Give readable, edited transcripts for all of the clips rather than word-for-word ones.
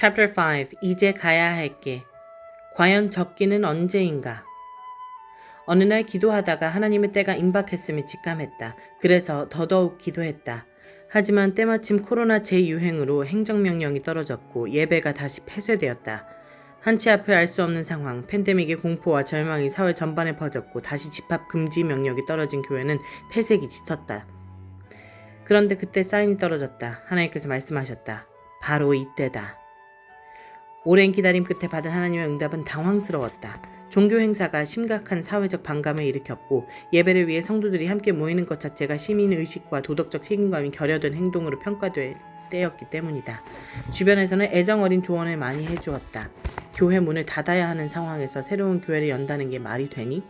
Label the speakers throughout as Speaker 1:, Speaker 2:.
Speaker 1: Chapter 5. 이제 가야 할게. 과연 적기는 언제인가? 어느 날 기도하다가 하나님의 때가 임박했음을 직감했다. 그래서 더더욱 기도했다. 하지만 때마침 코로나 재유행으로 행정명령이 떨어졌고 예배가 다시 폐쇄되었다. 한치 앞을 알 수 없는 상황, 팬데믹의 공포와 절망이 사회 전반에 퍼졌고 다시 집합 금지 명령이 떨어진 교회는 폐색이 짙었다. 그런데 그때 사인이 떨어졌다. 하나님께서 말씀하셨다. 바로 이때다. 오랜 기다림 끝에 받은 하나님의 응답은 당황스러웠다. 종교 행사가 심각한 사회적 반감을 일으켰고 예배를 위해 성도들이 함께 모이는 것 자체가 시민의식과 도덕적 책임감이 결여된 행동으로 평가될 때였기 때문이다. 주변에서는 애정어린 조언을 많이 해주었다. 교회 문을 닫아야 하는 상황에서 새로운 교회를 연다는 게 말이 되니?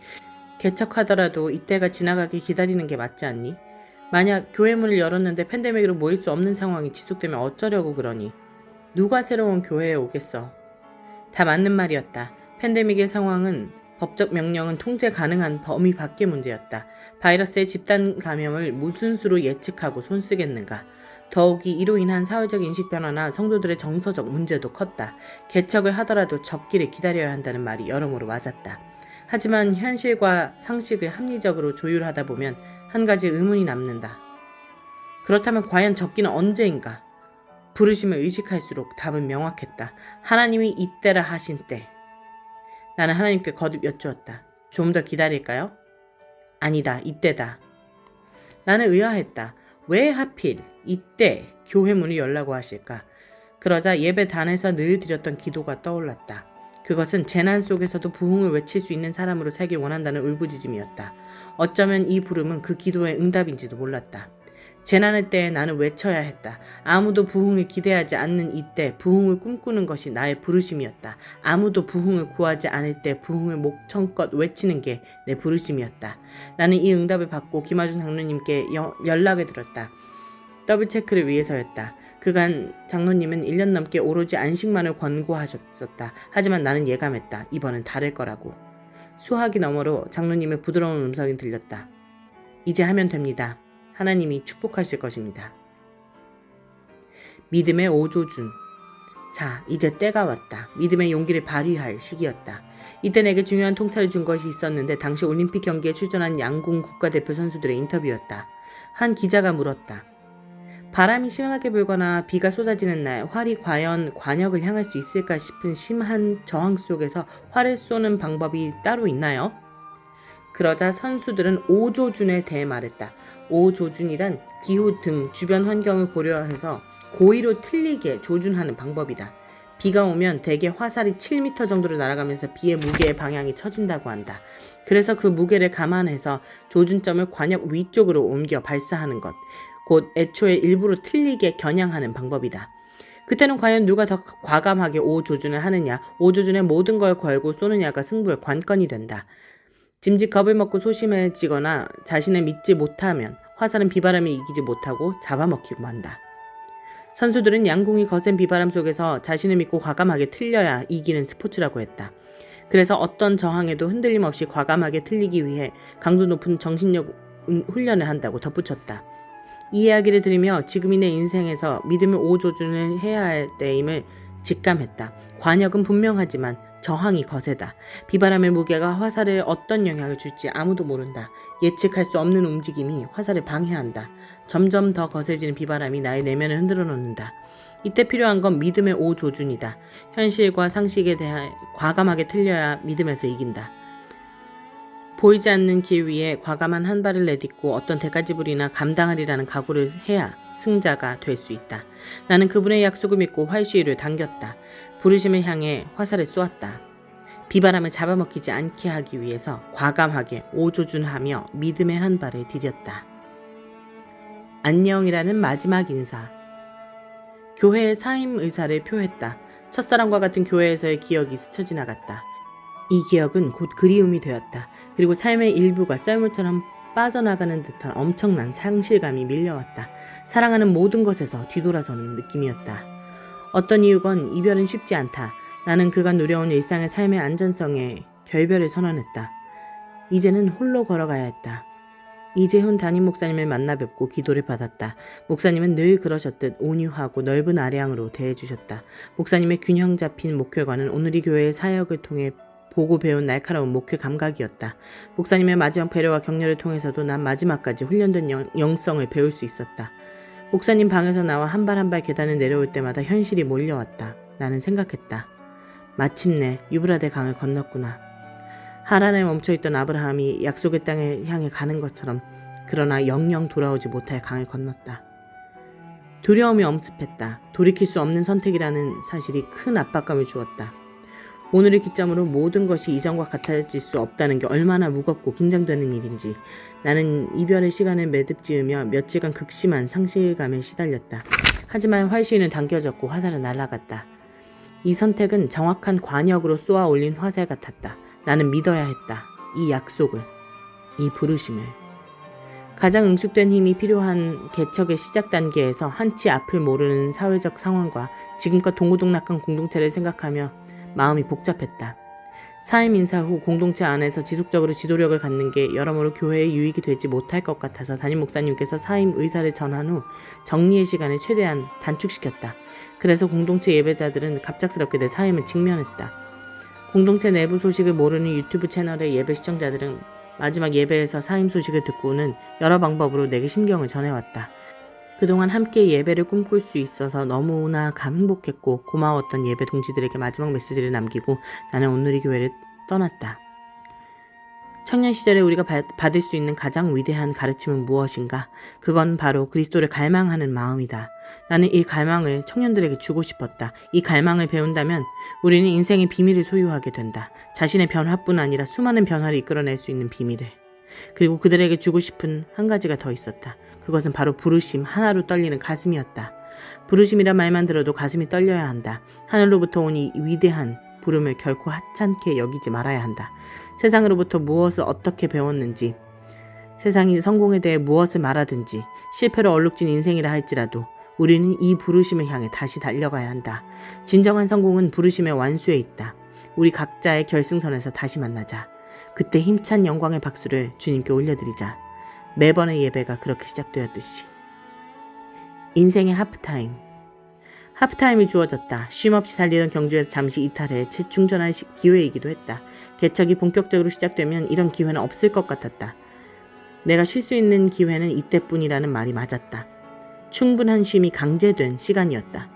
Speaker 1: 개척하더라도 이때가 지나가게 기다리는 게 맞지 않니? 만약 교회 문을 열었는데 팬데믹으로 모일 수 없는 상황이 지속되면 어쩌려고 그러니? 누가 새로운 교회에 오겠어? 다 맞는 말이었다. 팬데믹의 상황은 법적 명령은 통제 가능한 범위 밖의 문제였다. 바이러스의 집단 감염을 무슨 수로 예측하고 손쓰겠는가? 더욱이 이로 인한 사회적 인식 변화나 성도들의 정서적 문제도 컸다. 개척을 하더라도 적기를 기다려야 한다는 말이 여러모로 맞았다. 하지만 현실과 상식을 합리적으로 조율하다 보면 한 가지 의문이 남는다. 그렇다면 과연 적기는 언제인가? 부르심을 의식할수록 답은 명확했다. 하나님이 이때라 하신 때. 나는 하나님께 거듭 여쭈었다. 좀 더 기다릴까요? 아니다. 이때다. 나는 의아했다. 왜 하필 이때 교회 문을 열라고 하실까? 그러자 예배단에서 늘 드렸던 기도가 떠올랐다. 그것은 재난 속에서도 부흥을 외칠 수 있는 사람으로 살길 원한다는 울부짖음이었다. 어쩌면 이 부름은 그 기도의 응답인지도 몰랐다. 재난의 때에 나는 외쳐야 했다. 아무도 부흥을 기대하지 않는 이때 부흥을 꿈꾸는 것이 나의 부르심이었다. 아무도 부흥을 구하지 않을 때 부흥을 목청껏 외치는 게 내 부르심이었다. 나는 이 응답을 받고 김아준 장로님께 연락을 드렸다. 더블 체크를 위해서였다. 그간 장로님은 1년 넘게 오로지 안식만을 권고하셨었다. 하지만 나는 예감했다. 이번엔 다를 거라고. 수화기 너머로 장로님의 부드러운 음성이 들렸다. 이제 하면 됩니다. 하나님이 축복하실 것입니다. 믿음의 오조준. 자, 이제 때가 왔다. 믿음의 용기를 발휘할 시기였다. 이때 내게 중요한 통찰을 준 것이 있었는데 당시 올림픽 경기에 출전한 양궁 국가대표 선수들의 인터뷰였다. 한 기자가 물었다. 바람이 심하게 불거나 비가 쏟아지는 날 활이 과연 관역을 향할 수 있을까 싶은 심한 저항 속에서 활을 쏘는 방법이 따로 있나요? 그러자 선수들은 오조준에 대해 말했다. 오조준이란 기후 등 주변 환경을 고려해서 고의로 틀리게 조준하는 방법이다. 비가 오면 대개 화살이 7m 정도로 날아가면서 비의 무게의 방향이 처진다고 한다. 그래서 그 무게를 감안해서 조준점을 관역 위쪽으로 옮겨 발사하는 것. 곧 애초에 일부러 틀리게 겨냥하는 방법이다. 그때는 과연 누가 더 과감하게 오조준을 하느냐, 오조준에 모든 걸 걸고 쏘느냐가 승부의 관건이 된다. 짐짓 겁을 먹고 소심해지거나 자신을 믿지 못하면 화살은 비바람을 이기지 못하고 잡아먹히고 만다. 선수들은 양궁이 거센 비바람 속에서 자신을 믿고 과감하게 틀려야 이기는 스포츠라고 했다. 그래서 어떤 저항에도 흔들림 없이 과감하게 틀리기 위해 강도 높은 정신력 훈련을 한다고 덧붙였다. 이 이야기를 들으며 지금이 내 인생에서 믿음의 오조준을 해야 할 때임을 직감했다. 관역은 분명하지만 저항이 거세다. 비바람의 무게가 화살에 어떤 영향을 줄지 아무도 모른다. 예측할 수 없는 움직임이 화살을 방해한다. 점점 더 거세지는 비바람이 나의 내면을 흔들어 놓는다. 이때 필요한 건 믿음의 오조준이다. 현실과 상식에 대해 과감하게 틀려야 믿음에서 이긴다. 보이지 않는 길 위에 과감한 한 발을 내딛고 어떤 대가지불이나 감당하리라는 각오를 해야 승자가 될 수 있다. 나는 그분의 약속을 믿고 활시위를 당겼다. 부르심을 향해 화살을 쏘았다. 비바람을 잡아먹히지 않게 하기 위해서 과감하게 오조준하며 믿음의 한 발을 디뎠다. 안녕이라는 마지막 인사. 교회의 사임 의사를 표했다. 첫사랑과 같은 교회에서의 기억이 스쳐 지나갔다. 이 기억은 곧 그리움이 되었다. 그리고 삶의 일부가 썰물처럼 빠져나가는 듯한 엄청난 상실감이 밀려왔다. 사랑하는 모든 것에서 뒤돌아서는 느낌이었다. 어떤 이유건 이별은 쉽지 않다. 나는 그간 누려온 일상의 삶의 안전성에 결별을 선언했다. 이제는 홀로 걸어가야 했다. 이재훈 담임 목사님을 만나 뵙고 기도를 받았다. 목사님은 늘 그러셨듯 온유하고 넓은 아량으로 대해주셨다. 목사님의 균형 잡힌 목회관은 오늘이 교회의 사역을 통해 보고 배운 날카로운 목회 감각이었다. 목사님의 마지막 배려와 격려를 통해서도 난 마지막까지 훈련된 영성을 배울 수 있었다. 목사님 방에서 나와 한 발 한 발 계단을 내려올 때마다 현실이 몰려왔다. 나는 생각했다. 마침내 유브라데 강을 건넜구나. 하란에 멈춰있던 아브라함이 약속의 땅에 향해 가는 것처럼, 그러나 영영 돌아오지 못할 강을 건넜다. 두려움이 엄습했다. 돌이킬 수 없는 선택이라는 사실이 큰 압박감을 주었다. 오늘을 기점으로 모든 것이 이전과 같아질 수 없다는 게 얼마나 무겁고 긴장되는 일인지 나는 이별의 시간을 매듭지으며 며칠간 극심한 상실감에 시달렸다. 하지만 활시위는 당겨졌고 화살은 날아갔다. 이 선택은 정확한 관역으로 쏘아 올린 화살 같았다. 나는 믿어야 했다. 이 약속을, 이 부르심을. 가장 응축된 힘이 필요한 개척의 시작 단계에서 한치 앞을 모르는 사회적 상황과 지금껏 동고동락한 공동체를 생각하며 마음이 복잡했다. 사임 인사 후 공동체 안에서 지속적으로 지도력을 갖는 게 여러모로 교회에 유익이 되지 못할 것 같아서 담임 목사님께서 사임 의사를 전한 후 정리의 시간을 최대한 단축시켰다. 그래서 공동체 예배자들은 갑작스럽게 내 사임을 직면했다. 공동체 내부 소식을 모르는 유튜브 채널의 예배 시청자들은 마지막 예배에서 사임 소식을 듣고는 여러 방법으로 내게 심경을 전해왔다. 그동안 함께 예배를 꿈꿀 수 있어서 너무나 행복했고 고마웠던 예배 동지들에게 마지막 메시지를 남기고 나는 온누리 교회를 떠났다. 청년 시절에 우리가 받을 수 있는 가장 위대한 가르침은 무엇인가? 그건 바로 그리스도를 갈망하는 마음이다. 나는 이 갈망을 청년들에게 주고 싶었다. 이 갈망을 배운다면 우리는 인생의 비밀을 소유하게 된다. 자신의 변화뿐 아니라 수많은 변화를 이끌어낼 수 있는 비밀을. 그리고 그들에게 주고 싶은 한 가지가 더 있었다. 그것은 바로 부르심 하나로 떨리는 가슴이었다. 부르심이란 말만 들어도 가슴이 떨려야 한다. 하늘로부터 온 이 위대한 부름을 결코 하찮게 여기지 말아야 한다. 세상으로부터 무엇을 어떻게 배웠는지, 세상이 성공에 대해 무엇을 말하든지, 실패로 얼룩진 인생이라 할지라도 우리는 이 부르심을 향해 다시 달려가야 한다. 진정한 성공은 부르심의 완수에 있다. 우리 각자의 결승선에서 다시 만나자. 그때 힘찬 영광의 박수를 주님께 올려드리자. 매번의 예배가 그렇게 시작되었듯이. 인생의 하프타임. 하프타임이 주어졌다. 쉼없이 달리던 경주에서 잠시 이탈해 재충전할 기회이기도 했다. 개척이 본격적으로 시작되면 이런 기회는 없을 것 같았다. 내가 쉴 수 있는 기회는 이때뿐이라는 말이 맞았다. 충분한 쉼이 강제된 시간이었다.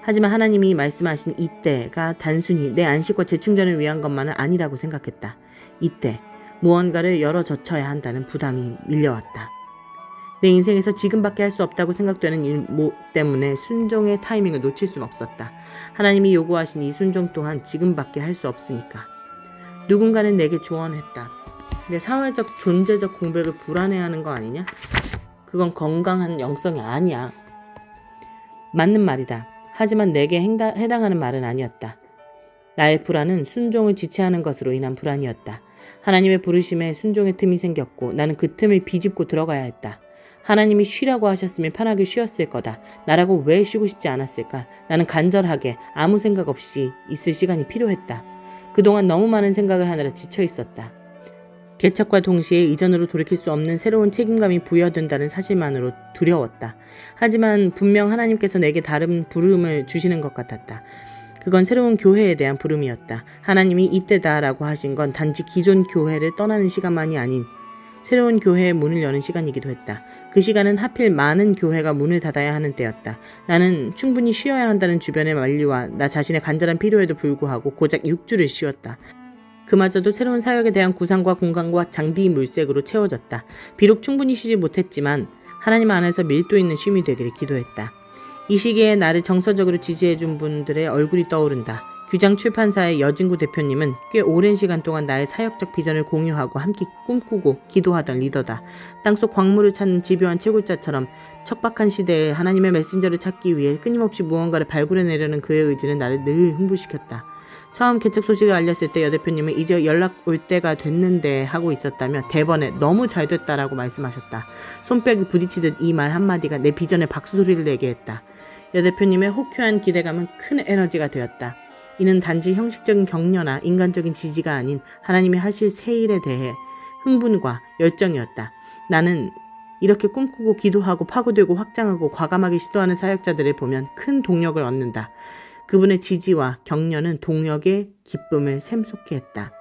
Speaker 1: 하지만 하나님이 말씀하신 이때가 단순히 내 안식과 재충전을 위한 것만은 아니라고 생각했다. 이때 무언가를 열어젖혀야 한다는 부담이 밀려왔다. 내 인생에서 지금밖에 할 수 없다고 생각되는 일 때문에 순종의 타이밍을 놓칠 순 없었다. 하나님이 요구하신 이 순종 또한 지금밖에 할 수 없으니까. 누군가는 내게 조언했다. 내 사회적 존재적 공백을 불안해하는 거 아니냐? 그건 건강한 영성이 아니야. 맞는 말이다. 하지만 내게 해당하는 말은 아니었다. 나의 불안은 순종을 지체하는 것으로 인한 불안이었다. 하나님의 부르심에 순종의 틈이 생겼고 나는 그 틈을 비집고 들어가야 했다. 하나님이 쉬라고 하셨으면 편하게 쉬었을 거다. 나라고 왜 쉬고 싶지 않았을까? 나는 간절하게 아무 생각 없이 있을 시간이 필요했다. 그동안 너무 많은 생각을 하느라 지쳐 있었다. 개척과 동시에 이전으로 돌이킬 수 없는 새로운 책임감이 부여된다는 사실만으로 두려웠다. 하지만 분명 하나님께서 내게 다른 부름을 주시는 것 같았다. 그건 새로운 교회에 대한 부름이었다. 하나님이 이때다라고 하신 건 단지 기존 교회를 떠나는 시간만이 아닌 새로운 교회의 문을 여는 시간이기도 했다. 그 시간은 하필 많은 교회가 문을 닫아야 하는 때였다. 나는 충분히 쉬어야 한다는 주변의 만류와 나 자신의 간절한 필요에도 불구하고 고작 6주를 쉬었다. 그마저도 새로운 사역에 대한 구상과 공간과 장비 물색으로 채워졌다. 비록 충분히 쉬지 못했지만 하나님 안에서 밀도 있는 쉼이 되기를 기도했다. 이 시기에 나를 정서적으로 지지해준 분들의 얼굴이 떠오른다. 규장 출판사의 여진구 대표님은 꽤 오랜 시간 동안 나의 사역적 비전을 공유하고 함께 꿈꾸고 기도하던 리더다. 땅속 광물을 찾는 집요한 채굴자처럼 척박한 시대에 하나님의 메신저를 찾기 위해 끊임없이 무언가를 발굴해내려는 그의 의지는 나를 늘 흥분시켰다. 처음 개척 소식을 알렸을 때 여 대표님은 이제 연락 올 때가 됐는데 하고 있었다며 대번에 너무 잘 됐다라고 말씀하셨다. 손뼉이 부딪히듯 이 말 한마디가 내 비전에 박수소리를 내게 했다. 여 대표님의 호쾌한 기대감은 큰 에너지가 되었다. 이는 단지 형식적인 격려나 인간적인 지지가 아닌 하나님이 하실 새 일에 대해 흥분과 열정이었다. 나는 이렇게 꿈꾸고 기도하고 파고들고 확장하고 과감하게 시도하는 사역자들을 보면 큰 동력을 얻는다. 그분의 지지와 격려는 동력의 기쁨을 샘솟게 했다.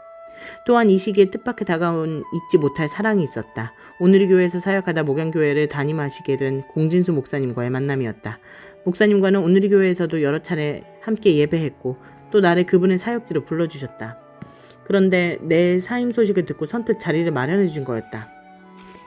Speaker 1: 또한 이 시기에 뜻밖의 다가온 잊지 못할 사랑이 있었다. 오늘의 교회에서 사역하다 목양교회를 담임하시게 된 공진수 목사님과의 만남이었다. 목사님과는 오늘의 교회에서도 여러 차례 함께 예배했고 또 나를 그분의 사역지로 불러주셨다. 그런데 내 사임 소식을 듣고 선뜻 자리를 마련해 준 거였다.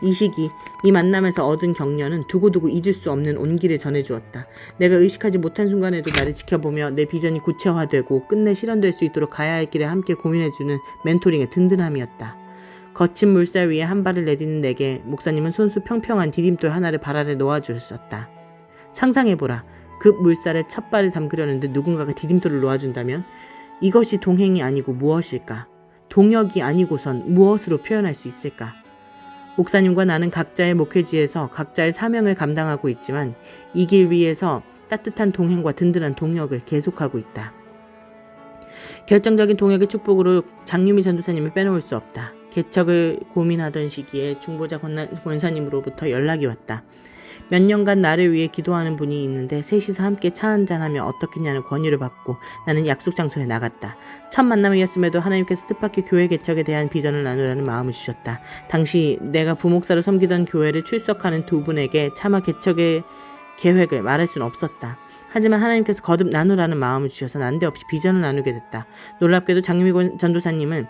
Speaker 1: 이 시기, 이 만남에서 얻은 격려는 두고두고 잊을 수 없는 온기를 전해주었다. 내가 의식하지 못한 순간에도 나를 지켜보며 내 비전이 구체화되고 끝내 실현될 수 있도록 가야 할 길을 함께 고민해주는 멘토링의 든든함이었다. 거친 물살 위에 한 발을 내딛는 내게 목사님은 손수 평평한 디딤돌 하나를 발 아래 놓아주셨다. 상상해보라. 그 물살에 첫 발을 담그려는데 누군가가 디딤돌을 놓아준다면 이것이 동행이 아니고 무엇일까? 동역이 아니고선 무엇으로 표현할 수 있을까? 목사님과 나는 각자의 목회지에서 각자의 사명을 감당하고 있지만 이 길 위에서 따뜻한 동행과 든든한 동역을 계속하고 있다. 결정적인 동역의 축복으로 장유미 전도사님을 빼놓을 수 없다. 개척을 고민하던 시기에 중보자 권사님으로부터 연락이 왔다. 몇 년간 나를 위해 기도하는 분이 있는데 셋이서 함께 차 한잔하며 어떻겠냐는 권유를 받고 나는 약속 장소에 나갔다. 첫 만남이었음에도 하나님께서 뜻밖의 교회 개척에 대한 비전을 나누라는 마음을 주셨다. 당시 내가 부목사로 섬기던 교회를 출석하는 두 분에게 차마 개척의 계획을 말할 수는 없었다. 하지만 하나님께서 거듭 나누라는 마음을 주셔서 난데없이 비전을 나누게 됐다. 놀랍게도 장유미 전도사님은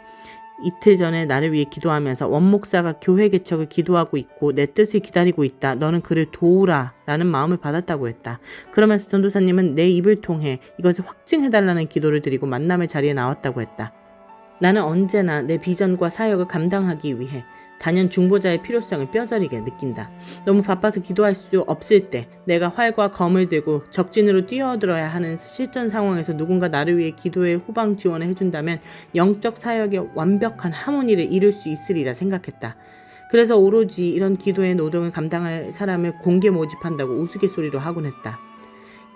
Speaker 1: 이틀 전에 나를 위해 기도하면서 원목사가 교회 개척을 기도하고 있고 내 뜻을 기다리고 있다. 너는 그를 도우라 라는 마음을 받았다고 했다. 그러면서 전도사님은 내 입을 통해 이것을 확증해달라는 기도를 드리고 만남의 자리에 나왔다고 했다. 나는 언제나 내 비전과 사역을 감당하기 위해 단연 중보자의 필요성을 뼈저리게 느낀다. 너무 바빠서 기도할 수 없을 때 내가 활과 검을 들고 적진으로 뛰어들어야 하는 실전 상황에서 누군가 나를 위해 기도에 후방 지원을 해준다면 영적 사역의 완벽한 하모니를 이룰 수 있으리라 생각했다. 그래서 오로지 이런 기도의 노동을 감당할 사람을 공개 모집한다고 우스갯소리로 하곤 했다.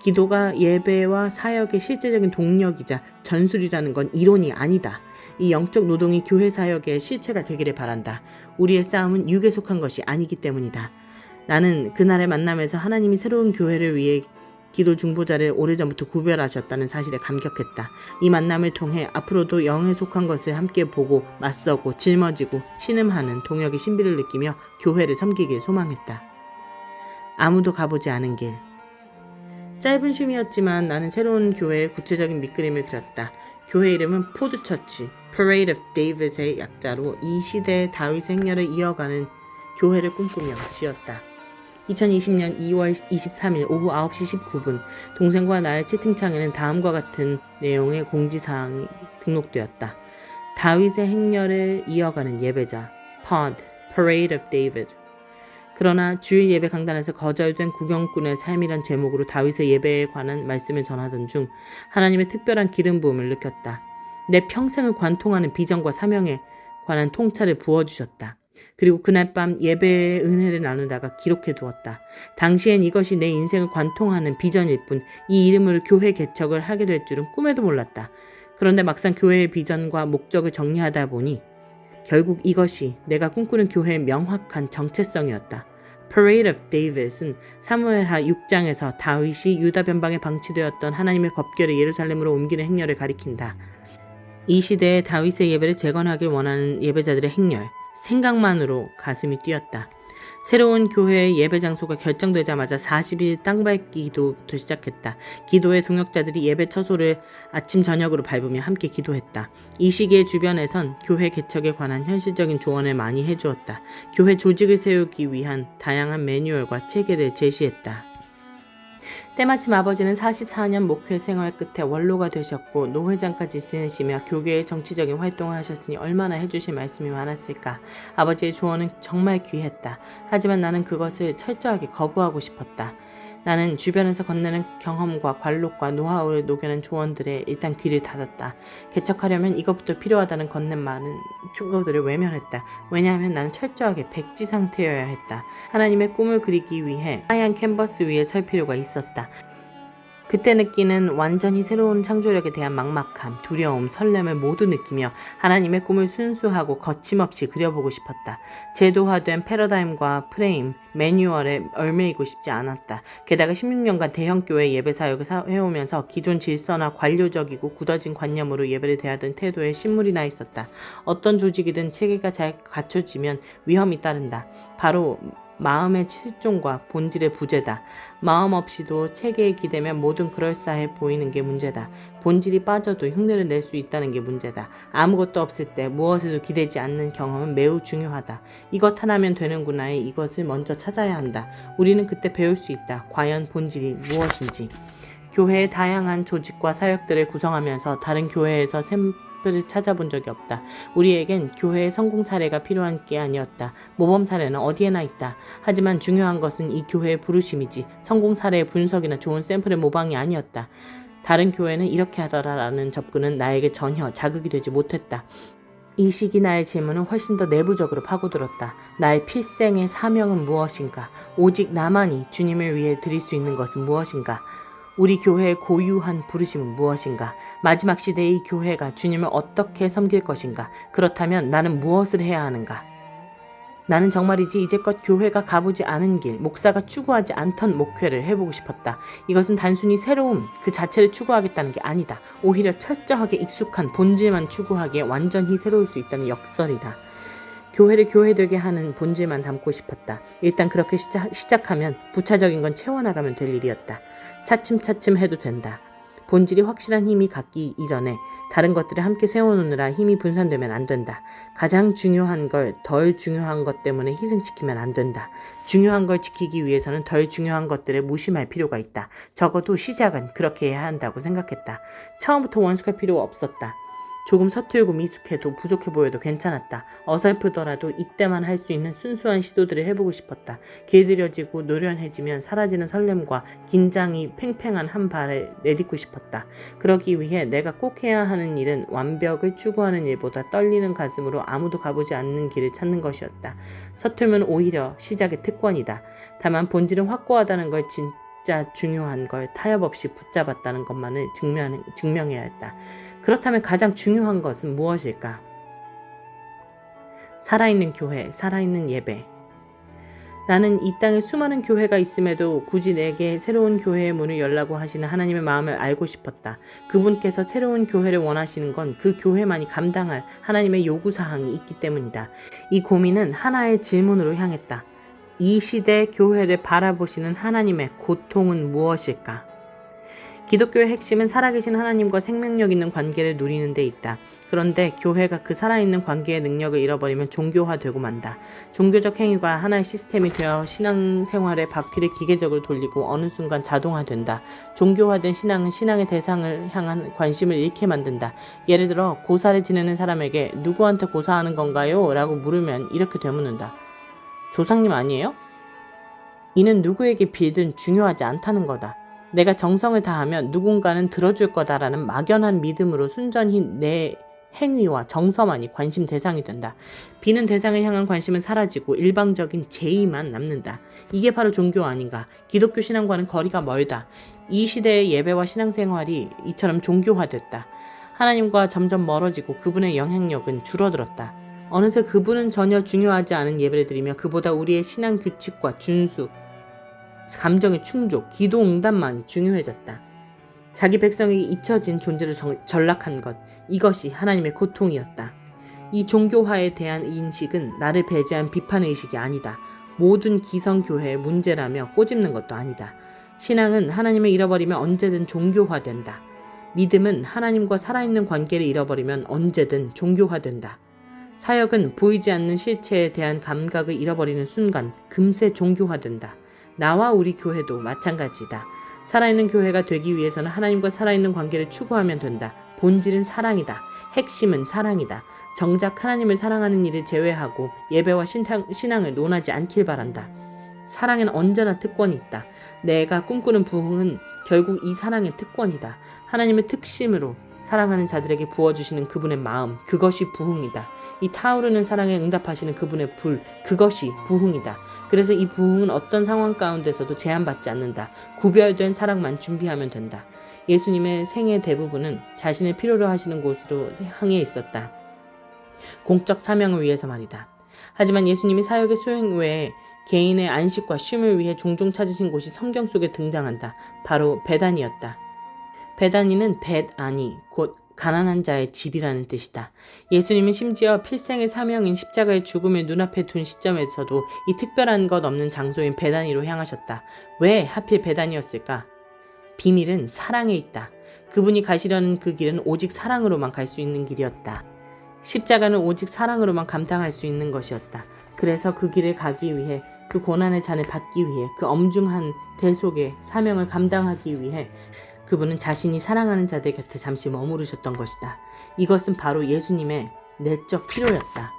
Speaker 1: 기도가 예배와 사역의 실제적인 동력이자 전술이라는 건 이론이 아니다. 이 영적 노동이 교회 사역의 실체가 되기를 바란다. 우리의 싸움은 육에 속한 것이 아니기 때문이다. 나는 그날의 만남에서 하나님이 새로운 교회를 위해 기도 중보자를 오래전부터 구별하셨다는 사실에 감격했다. 이 만남을 통해 앞으로도 영에 속한 것을 함께 보고 맞서고 짊어지고 신음하는 동역의 신비를 느끼며 교회를 섬기길 소망했다. 아무도 가보지 않은 길. 짧은 쉼이었지만 나는 새로운 교회의 구체적인 밑그림을 그렸다. 교회 이름은 포드처치, Parade of David의 약자로 이 시대의 다윗의 행렬을 이어가는 교회를 꿈꾸며 지었다. 2020년 2월 23일 오후 9시 19분 동생과 나의 채팅창에는 다음과 같은 내용의 공지사항이 등록되었다. 다윗의 행렬을 이어가는 예배자, Pod, Parade of David. 그러나 주일 예배 강단에서 거절된 구경꾼의 삶이란 제목으로 다윗의 예배에 관한 말씀을 전하던 중 하나님의 특별한 기름 부음을 느꼈다. 내 평생을 관통하는 비전과 사명에 관한 통찰을 부어주셨다. 그리고 그날 밤 예배의 은혜를 나누다가 기록해 두었다. 당시엔 이것이 내 인생을 관통하는 비전일 뿐 이 이름으로 교회 개척을 하게 될 줄은 꿈에도 몰랐다. 그런데 막상 교회의 비전과 목적을 정리하다 보니 결국 이것이 내가 꿈꾸는 교회의 명확한 정체성이었다. Parade of David은 사무엘하 6장에서 다윗이 유다 변방에 방치되었던 하나님의 법궤를 예루살렘으로 옮기는 행렬을 가리킨다. 이 시대에 다윗의 예배를 재건하길 원하는 예배자들의 행렬, 생각만으로 가슴이 뛰었다. 새로운 교회의 예배 장소가 결정되자마자 40일 땅밟기 기도부터 시작했다. 기도의 동역자들이 예배 처소를 아침 저녁으로 밟으며 함께 기도했다. 이 시기에 주변에선 교회 개척에 관한 현실적인 조언을 많이 해주었다. 교회 조직을 세우기 위한 다양한 매뉴얼과 체계를 제시했다. 때마침 아버지는 44년 목회 생활 끝에 원로가 되셨고 노회장까지 지내시며 교계의 정치적인 활동을 하셨으니 얼마나 해주실 말씀이 많았을까. 아버지의 조언은 정말 귀했다. 하지만 나는 그것을 철저하게 거부하고 싶었다. 나는 주변에서 건네는 경험과 관록과 노하우를 녹여낸 조언들에 일단 귀를 닫았다. 개척하려면 이것부터 필요하다는 건넨 많은 충고들을 외면했다. 왜냐하면 나는 철저하게 백지 상태여야 했다. 하나님의 꿈을 그리기 위해 하얀 캔버스 위에 설 필요가 있었다. 그때 느끼는 완전히 새로운 창조력에 대한 막막함, 두려움, 설렘을 모두 느끼며 하나님의 꿈을 순수하고 거침없이 그려보고 싶었다. 제도화된 패러다임과 프레임, 매뉴얼에 얽매이고 싶지 않았다. 게다가 16년간 대형교회 예배 사역을 해오면서 기존 질서나 관료적이고 굳어진 관념으로 예배를 대하던 태도에 신물이 나 있었다. 어떤 조직이든 체계가 잘 갖춰지면 위험이 따른다. 바로 마음의 실종과 본질의 부재다. 마음 없이도 체계에 기대면 뭐든 그럴싸해 보이는 게 문제다. 본질이 빠져도 흉내를 낼 수 있다는 게 문제다. 아무것도 없을 때 무엇에도 기대지 않는 경험은 매우 중요하다. 이것 하나면 되는구나의 이것을 먼저 찾아야 한다. 우리는 그때 배울 수 있다. 과연 본질이 무엇인지. 교회의 다양한 조직과 사역들을 구성하면서 다른 교회에서 샘플을 찾아본 적이 없다. 우리에겐 교회의 성공 사례가 필요한 게 아니었다. 모범 사례는 어디에나 있다. 하지만 중요한 것은 이 교회의 부르심이지 성공 사례의 분석이나 좋은 샘플의 모방이 아니었다. 다른 교회는 이렇게 하더라라는 접근은 나에게 전혀 자극이 되지 못했다. 이 시기 나의 질문은 훨씬 더 내부적으로 파고들었다. 나의 필생의 사명은 무엇인가? 오직 나만이 주님을 위해 드릴 수 있는 것은 무엇인가? 우리 교회의 고유한 부르심은 무엇인가? 마지막 시대의 이 교회가 주님을 어떻게 섬길 것인가? 그렇다면 나는 무엇을 해야 하는가? 나는 정말이지 이제껏 교회가 가보지 않은 길, 목사가 추구하지 않던 목회를 해보고 싶었다. 이것은 단순히 새로움 그 자체를 추구하겠다는 게 아니다. 오히려 철저하게 익숙한 본질만 추구하기에 완전히 새로울 수 있다는 역설이다. 교회를 교회되게 하는 본질만 담고 싶었다. 일단 그렇게 시작하면 부차적인 건 채워나가면 될 일이었다. 차츰차츰 해도 된다. 본질이 확실한 힘이 갖기 이전에 다른 것들을 함께 세워놓느라 힘이 분산되면 안 된다. 가장 중요한 걸 덜 중요한 것 때문에 희생시키면 안 된다. 중요한 걸 지키기 위해서는 덜 중요한 것들을 무심할 필요가 있다. 적어도 시작은 그렇게 해야 한다고 생각했다. 처음부터 원숙할 필요가 없었다. 조금 서툴고 미숙해도 부족해 보여도 괜찮았다. 어설프더라도 이때만 할 수 있는 순수한 시도들을 해보고 싶었다. 길들여지고 노련해지면 사라지는 설렘과 긴장이 팽팽한 한 발을 내딛고 싶었다. 그러기 위해 내가 꼭 해야 하는 일은 완벽을 추구하는 일보다 떨리는 가슴으로 아무도 가보지 않는 길을 찾는 것이었다. 서툴면 오히려 시작의 특권이다. 다만 본질은 확고하다는 걸 진짜 중요한 걸 타협 없이 붙잡았다는 것만을 증명해야 했다. 그렇다면 가장 중요한 것은 무엇일까? 살아있는 교회, 살아있는 예배. 나는 이 땅에 수많은 교회가 있음에도 굳이 내게 새로운 교회의 문을 열라고 하시는 하나님의 마음을 알고 싶었다. 그분께서 새로운 교회를 원하시는 건 그 교회만이 감당할 하나님의 요구사항이 있기 때문이다. 이 고민은 하나의 질문으로 향했다. 이 시대 교회를 바라보시는 하나님의 고통은 무엇일까? 기독교의 핵심은 살아계신 하나님과 생명력 있는 관계를 누리는 데 있다. 그런데 교회가 그 살아있는 관계의 능력을 잃어버리면 종교화되고 만다. 종교적 행위가 하나의 시스템이 되어 신앙생활의 바퀴를 기계적으로 돌리고 어느 순간 자동화된다. 종교화된 신앙은 신앙의 대상을 향한 관심을 잃게 만든다. 예를 들어 고사를 지내는 사람에게 누구한테 고사하는 건가요? 라고 물으면 이렇게 되묻는다. 조상님 아니에요? 이는 누구에게 빌든 중요하지 않다는 거다. 내가 정성을 다하면 누군가는 들어줄 거다라는 막연한 믿음으로 순전히 내 행위와 정서만이 관심 대상이 된다. 비는 대상을 향한 관심은 사라지고 일방적인 제의만 남는다. 이게 바로 종교 아닌가? 기독교 신앙과는 거리가 멀다. 이 시대의 예배와 신앙생활이 이처럼 종교화됐다. 하나님과 점점 멀어지고 그분의 영향력은 줄어들었다. 어느새 그분은 전혀 중요하지 않은 예배를 드리며 그보다 우리의 신앙 규칙과 준수, 감정의 충족, 기도 응답만이 중요해졌다. 자기 백성에게 잊혀진 존재로 전락한 것, 이것이 하나님의 고통이었다. 이 종교화에 대한 인식은 나를 배제한 비판의식이 아니다. 모든 기성교회의 문제라며 꼬집는 것도 아니다. 신앙은 하나님을 잃어버리면 언제든 종교화된다. 믿음은 하나님과 살아있는 관계를 잃어버리면 언제든 종교화된다. 사역은 보이지 않는 실체에 대한 감각을 잃어버리는 순간 금세 종교화된다. 나와 우리 교회도 마찬가지다. 살아있는 교회가 되기 위해서는 하나님과 살아있는 관계를 추구하면 된다. 본질은 사랑이다. 핵심은 사랑이다. 정작 하나님을 사랑하는 일을 제외하고 예배와 신앙을 논하지 않길 바란다. 사랑에는 언제나 특권이 있다. 내가 꿈꾸는 부흥은 결국 이 사랑의 특권이다. 하나님의 특심으로 사랑하는 자들에게 부어주시는 그분의 마음, 그것이 부흥이다. 이 타오르는 사랑에 응답하시는 그분의 불, 그것이 부흥이다. 그래서 이 부흥은 어떤 상황 가운데서도 제한받지 않는다. 구별된 사랑만 준비하면 된다. 예수님의 생애 대부분은 자신의 필요로 하시는 곳으로 향해 있었다. 공적 사명을 위해서 말이다. 하지만 예수님이 사역의 수행 외에 개인의 안식과 쉼을 위해 종종 찾으신 곳이 성경 속에 등장한다. 바로 베다니였다. 베다니는 벳아니, 곧 가난한 자의 집이라는 뜻이다. 예수님은 심지어 필생의 사명인 십자가의 죽음을 눈앞에 둔 시점에서도 이 특별한 것 없는 장소인 베다니로 향하셨다. 왜 하필 베다니였을까? 비밀은 사랑에 있다. 그분이 가시려는 그 길은 오직 사랑으로만 갈 수 있는 길이었다. 십자가는 오직 사랑으로만 감당할 수 있는 것이었다. 그래서 그 길을 가기 위해, 그 고난의 잔을 받기 위해, 그 엄중한 대속의 사명을 감당하기 위해 그분은 자신이 사랑하는 자들 곁에 잠시 머무르셨던 것이다. 이것은 바로 예수님의 내적 필요였다.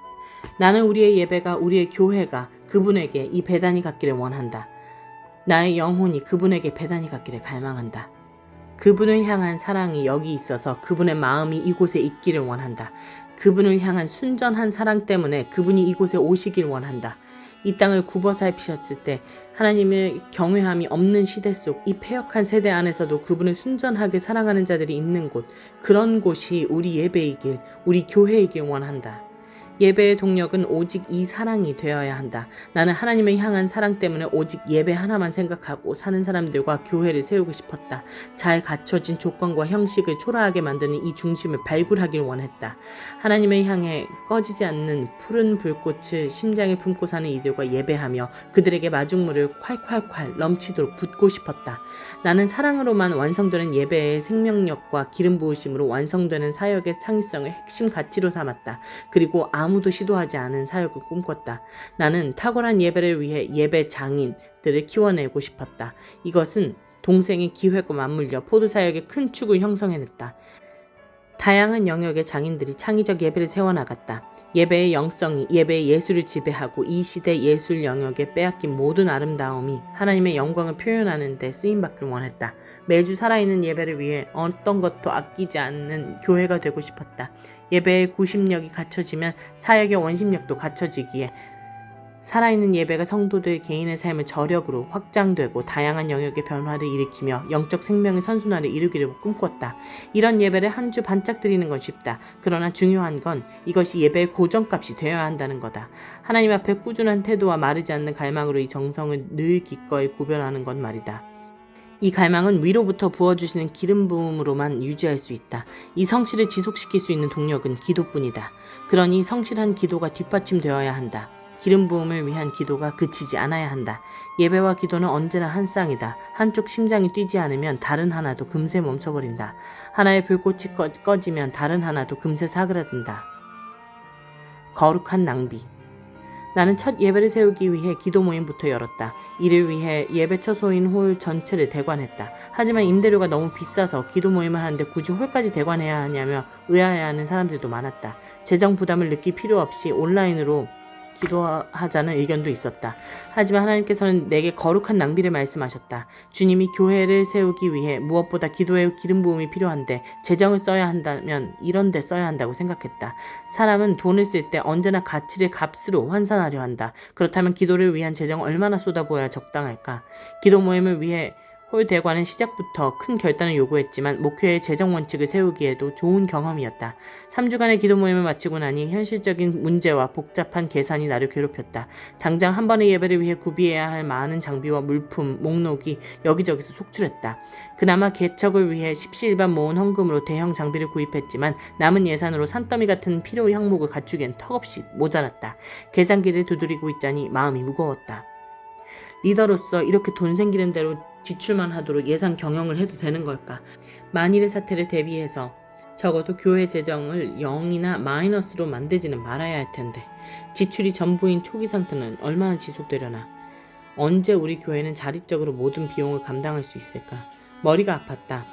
Speaker 1: 나는 우리의 예배가, 우리의 교회가 그분에게 이 배단이 갖기를 원한다. 나의 영혼이 그분에게 배단이 갖기를 갈망한다. 그분을 향한 사랑이 여기 있어서 그분의 마음이 이곳에 있기를 원한다. 그분을 향한 순전한 사랑 때문에 그분이 이곳에 오시길 원한다. 이 땅을 굽어 살피셨을 때 하나님의 경외함이 없는 시대 속 이 패역한 세대 안에서도 그분을 순전하게 사랑하는 자들이 있는 곳, 그런 곳이 우리 예배이길, 우리 교회이길 원한다. 예배의 동력은 오직 이 사랑이 되어야 한다. 나는 하나님을 향한 사랑 때문에 오직 예배 하나만 생각하고 사는 사람들과 교회를 세우고 싶었다. 잘 갖춰진 조건과 형식을 초라하게 만드는 이 중심을 발굴하길 원했다. 하나님을 향해 꺼지지 않는 푸른 불꽃을 심장에 품고 사는 이들과 예배하며 그들에게 마중물을 콸콸콸 넘치도록 붓고 싶었다. 나는 사랑으로만 완성되는 예배의 생명력과 기름 부으심으로 완성되는 사역의 창의성을 핵심 가치로 삼았다. 그리고 아무도 시도하지 않은 사역을 꿈꿨다. 나는 탁월한 예배를 위해 예배 장인들을 키워내고 싶었다. 이것은 동생의 기회과 맞물려 포도사역의 큰 축을 형성해냈다. 다양한 영역의 장인들이 창의적 예배를 세워나갔다. 예배의 영성이 예배의 예술을 지배하고 이 시대 예술 영역에 빼앗긴 모든 아름다움이 하나님의 영광을 표현하는 데 쓰임받길 원했다. 매주 살아있는 예배를 위해 어떤 것도 아끼지 않는 교회가 되고 싶었다. 예배의 구심력이 갖춰지면 사역의 원심력도 갖춰지기에 살아있는 예배가 성도들 개인의 삶의 저력으로 확장되고 다양한 영역의 변화를 일으키며 영적 생명의 선순환을 이루기를 꿈꿨다. 이런 예배를 한 주 반짝 드리는 건 쉽다. 그러나 중요한 건 이것이 예배의 고정값이 되어야 한다는 거다. 하나님 앞에 꾸준한 태도와 마르지 않는 갈망으로 이 정성을 늘 기꺼이 구별하는 건 말이다. 이 갈망은 위로부터 부어주시는 기름 부음으로만 유지할 수 있다. 이 성실을 지속시킬 수 있는 동력은 기도뿐이다. 그러니 성실한 기도가 뒷받침되어야 한다. 기름 부음을 위한 기도가 그치지 않아야 한다. 예배와 기도는 언제나 한 쌍이다. 한쪽 심장이 뛰지 않으면 다른 하나도 금세 멈춰버린다. 하나의 불꽃이 꺼지면 다른 하나도 금세 사그라든다. 거룩한 낭비. 나는 첫 예배를 세우기 위해 기도 모임부터 열었다. 이를 위해 예배 처소인 홀 전체를 대관했다. 하지만 임대료가 너무 비싸서 기도 모임을 하는데 굳이 홀까지 대관해야 하냐며 의아해하는 사람들도 많았다. 재정 부담을 느낄 필요 없이 온라인으로 기도하자는 의견도 있었다. 하지만 하나님께서는 내게 거룩한 낭비를 말씀하셨다. 주님이 교회를 세우기 위해 무엇보다 기도의 기름 부음이 필요한데 재정을 써야 한다면 이런 데 써야 한다고 생각했다. 사람은 돈을 쓸 때 언제나 가치를 값으로 환산하려 한다. 그렇다면 기도를 위한 재정을 얼마나 쏟아부어야 적당할까? 기도 모임을 위해 홀 대관은 시작부터 큰 결단을 요구했지만 목회의 재정 원칙을 세우기에도 좋은 경험이었다. 3주간의 기도 모임을 마치고 나니 현실적인 문제와 복잡한 계산이 나를 괴롭혔다. 당장 한 번의 예배를 위해 구비해야 할 많은 장비와 물품, 목록이 여기저기서 속출했다. 그나마 개척을 위해 십시일반 모은 헌금으로 대형 장비를 구입했지만 남은 예산으로 산더미 같은 필요 항목을 갖추기엔 턱없이 모자랐다. 계산기를 두드리고 있자니 마음이 무거웠다. 리더로서 이렇게 돈 생기는 대로 지출만 하도록 예산 경영을 해도 되는 걸까? 만일의 사태를 대비해서 적어도 교회 재정을 0이나 마이너스로 만들지는 말아야 할 텐데 지출이 전부인 초기 상태는 얼마나 지속되려나? 언제 우리 교회는 자립적으로 모든 비용을 감당할 수 있을까? 머리가 아팠다.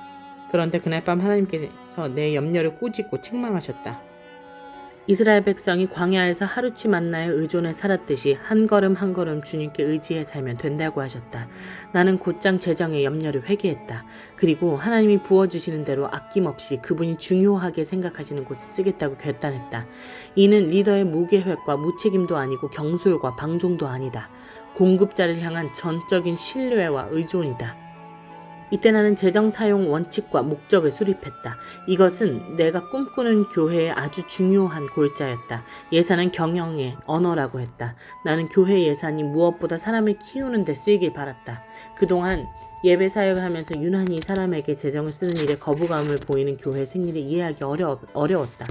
Speaker 1: 그런데 그날 밤 하나님께서 내 염려를 꾸짖고 책망하셨다. 이스라엘 백성이 광야에서 하루치 만나에 의존해 살았듯이 한 걸음 한 걸음 주님께 의지해 살면 된다고 하셨다. 나는 곧장 재정의 염려를 회개했다. 그리고 하나님이 부어주시는 대로 아낌없이 그분이 중요하게 생각하시는 곳에 쓰겠다고 결단했다. 이는 리더의 무계획과 무책임도 아니고 경솔과 방종도 아니다. 공급자를 향한 전적인 신뢰와 의존이다. 이때 나는 재정 사용 원칙과 목적을 수립했다. 이것은 내가 꿈꾸는 교회의 아주 중요한 골자였다. 예산은 경영의 언어라고 했다. 나는 교회 예산이 무엇보다 사람을 키우는 데 쓰이길 바랐다. 그동안 예배 사역을 하면서 유난히 사람에게 재정을 쓰는 일에 거부감을 보이는 교회 생리를 이해하기 어려웠다.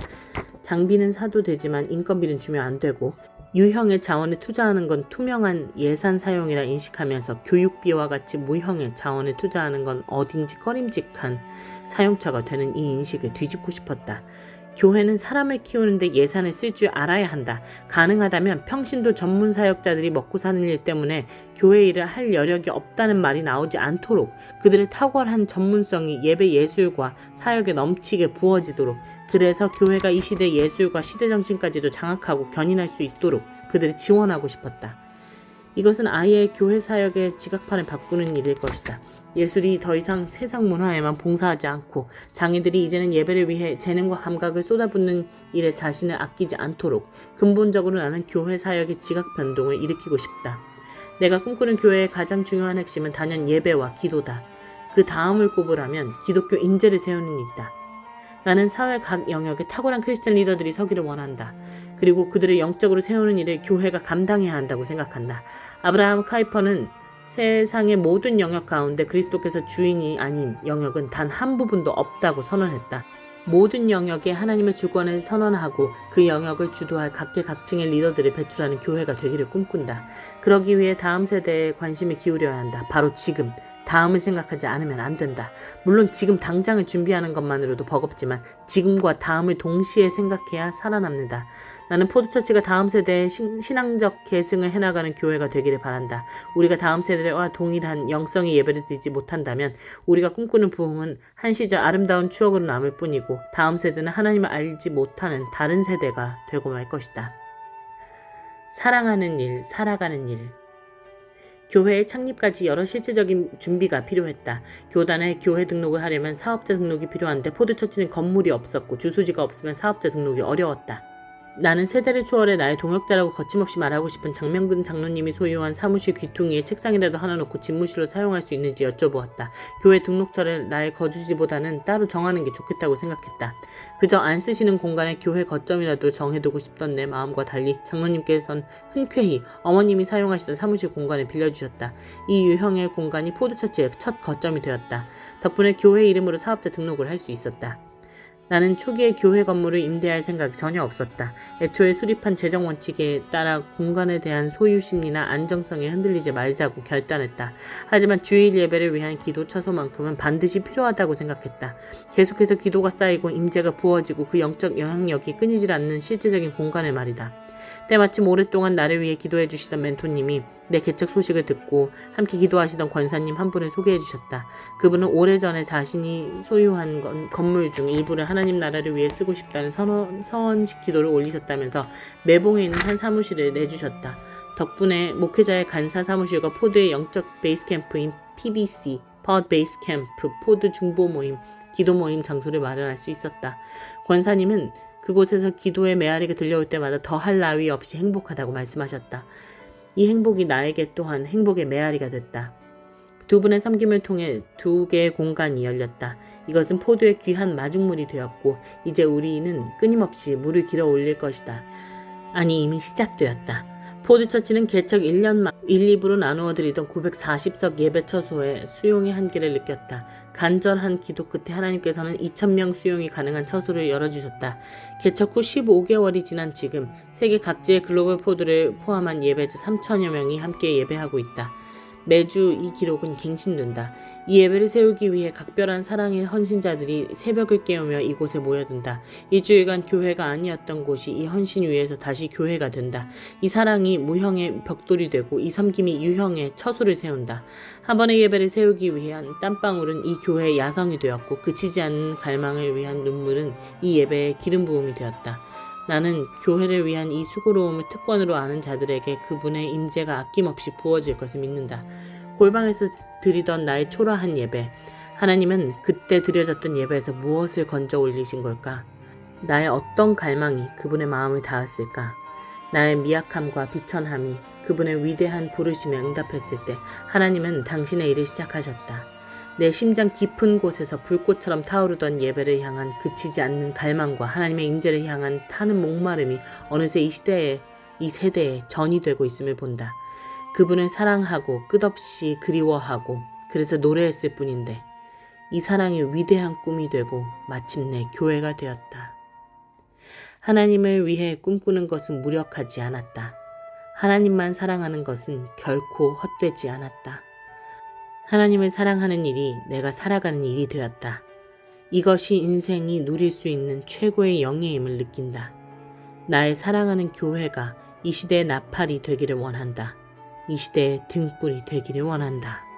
Speaker 1: 장비는 사도 되지만 인건비는 주면 안 되고 유형의 자원에 투자하는 건 투명한 예산 사용이라 인식하면서 교육비와 같이 무형의 자원에 투자하는 건 어딘지 꺼림직한 사용처가 되는 이 인식을 뒤집고 싶었다. 교회는 사람을 키우는데 예산을 쓸 줄 알아야 한다. 가능하다면 평신도 전문 사역자들이 먹고 사는 일 때문에 교회 일을 할 여력이 없다는 말이 나오지 않도록 그들의 탁월한 전문성이 예배 예술과 사역에 넘치게 부어지도록, 그래서 교회가 이 시대 예술과 시대 정신까지도 장악하고 견인할 수 있도록 그들을 지원하고 싶었다. 이것은 아예 교회 사역의 지각판을 바꾸는 일일 것이다. 예술이 더 이상 세상 문화에만 봉사하지 않고 장인들이 이제는 예배를 위해 재능과 감각을 쏟아붓는 일에 자신을 아끼지 않도록 근본적으로 나는 교회 사역의 지각 변동을 일으키고 싶다. 내가 꿈꾸는 교회의 가장 중요한 핵심은 단연 예배와 기도다. 그 다음을 꼽으라면 기독교 인재를 세우는 일이다. 나는 사회 각 영역에 탁월한 크리스천 리더들이 서기를 원한다. 그리고 그들을 영적으로 세우는 일을 교회가 감당해야 한다고 생각한다. 아브라함 카이퍼는 세상의 모든 영역 가운데 그리스도께서 주인이 아닌 영역은 단 한 부분도 없다고 선언했다. 모든 영역에 하나님의 주권을 선언하고 그 영역을 주도할 각계각층의 리더들을 배출하는 교회가 되기를 꿈꾼다. 그러기 위해 다음 세대에 관심을 기울여야 한다. 바로 지금. 다음을 생각하지 않으면 안 된다. 물론 지금 당장을 준비하는 것만으로도 버겁지만 지금과 다음을 동시에 생각해야 살아남는다. 나는 포드처치가 다음 세대의 신앙적 계승을 해나가는 교회가 되기를 바란다. 우리가 다음 세대와 동일한 영성의 예배를 드리지 못한다면 우리가 꿈꾸는 부흥은 한 시절 아름다운 추억으로 남을 뿐이고 다음 세대는 하나님을 알지 못하는 다른 세대가 되고 말 것이다. 사랑하는 일, 살아가는 일. 교회의 창립까지 여러 실질적인 준비가 필요했다. 교단에 교회 등록을 하려면 사업자 등록이 필요한데 포드처치는 건물이 없었고 주소지가 없으면 사업자 등록이 어려웠다. 나는 세대를 초월해 나의 동역자라고 거침없이 말하고 싶은 장명근 장로님이 소유한 사무실 귀퉁이에 책상이라도 하나 놓고 집무실로 사용할 수 있는지 여쭤보았다. 교회 등록처를 나의 거주지보다는 따로 정하는 게 좋겠다고 생각했다. 그저 안 쓰시는 공간에 교회 거점이라도 정해두고 싶던 내 마음과 달리 장로님께서는 흔쾌히 어머님이 사용하시던 사무실 공간을 빌려주셨다. 이 유형의 공간이 포드처치의 첫 거점이 되었다. 덕분에 교회 이름으로 사업자 등록을 할 수 있었다. 나는 초기에 교회 건물을 임대할 생각이 전혀 없었다. 애초에 수립한 재정 원칙에 따라 공간에 대한 소유 심리나 안정성에 흔들리지 말자고 결단했다. 하지만 주일 예배를 위한 기도 처소만큼은 반드시 필요하다고 생각했다. 계속해서 기도가 쌓이고 임재가 부어지고 그 영적 영향력이 끊이질 않는 실제적인 공간을 말이다. 때마침 오랫동안 나를 위해 기도해 주시던 멘토님이 내 개척 소식을 듣고 함께 기도하시던 권사님 한 분을 소개해 주셨다. 그분은 오래전에 자신이 소유한 건물 중 일부를 하나님 나라를 위해 쓰고 싶다는 서원식 기도를 올리셨다면서 매봉에 있는 한 사무실을 내주셨다. 덕분에 목회자의 간사 사무실과 포드의 영적 베이스 캠프인 PBC, 파워 베이스 캠프, 포드 중보 모임, 기도 모임 장소를 마련할 수 있었다. 권사님은 그곳에서 기도의 메아리가 들려올 때마다 더할 나위 없이 행복하다고 말씀하셨다. 이 행복이 나에게 또한 행복의 메아리가 됐다. 두 분의 섬김을 통해 두 개의 공간이 열렸다. 이것은 포도의 귀한 마중물이 되었고 이제 우리는 끊임없이 물을 길어 올릴 것이다. 아니, 이미 시작되었다. 포드처치는 개척 1년 1, 2부로 나누어 드리던 940석 예배처소의 수용의 한계를 느꼈다. 간절한 기도 끝에 하나님께서는 2,000명 수용이 가능한 처소를 열어주셨다. 개척 후 15개월이 지난 지금 세계 각지의 글로벌 포드를 포함한 예배자 3,000여 명이 함께 예배하고 있다. 매주 이 기록은 갱신된다. 이 예배를 세우기 위해 각별한 사랑의 헌신자들이 새벽을 깨우며 이곳에 모여든다. 일주일간 교회가 아니었던 곳이 이 헌신 위에서 다시 교회가 된다. 이 사랑이 무형의 벽돌이 되고 이 섬김이 유형의 처소를 세운다. 한 번의 예배를 세우기 위한 땀방울은 이 교회의 야성이 되었고 그치지 않는 갈망을 위한 눈물은 이 예배의 기름 부음이 되었다. 나는 교회를 위한 이 수고로움을 특권으로 아는 자들에게 그분의 임재가 아낌없이 부어질 것을 믿는다. 골방에서 드리던 나의 초라한 예배, 하나님은 그때 드려졌던 예배에서 무엇을 건져 올리신 걸까? 나의 어떤 갈망이 그분의 마음을 닿았을까? 나의 미약함과 비천함이 그분의 위대한 부르심에 응답했을 때 하나님은 당신의 일을 시작하셨다. 내 심장 깊은 곳에서 불꽃처럼 타오르던 예배를 향한 그치지 않는 갈망과 하나님의 임재를 향한 타는 목마름이 어느새 이 세대에 전이 되고 있음을 본다. 그분을 사랑하고 끝없이 그리워하고 그래서 노래했을 뿐인데 이 사랑이 위대한 꿈이 되고 마침내 교회가 되었다. 하나님을 위해 꿈꾸는 것은 무력하지 않았다. 하나님만 사랑하는 것은 결코 헛되지 않았다. 하나님을 사랑하는 일이 내가 살아가는 일이 되었다. 이것이 인생이 누릴 수 있는 최고의 영예임을 느낀다. 나의 사랑하는 교회가 이 시대의 나팔이 되기를 원한다. 이 시대의 등불이 되기를 원한다.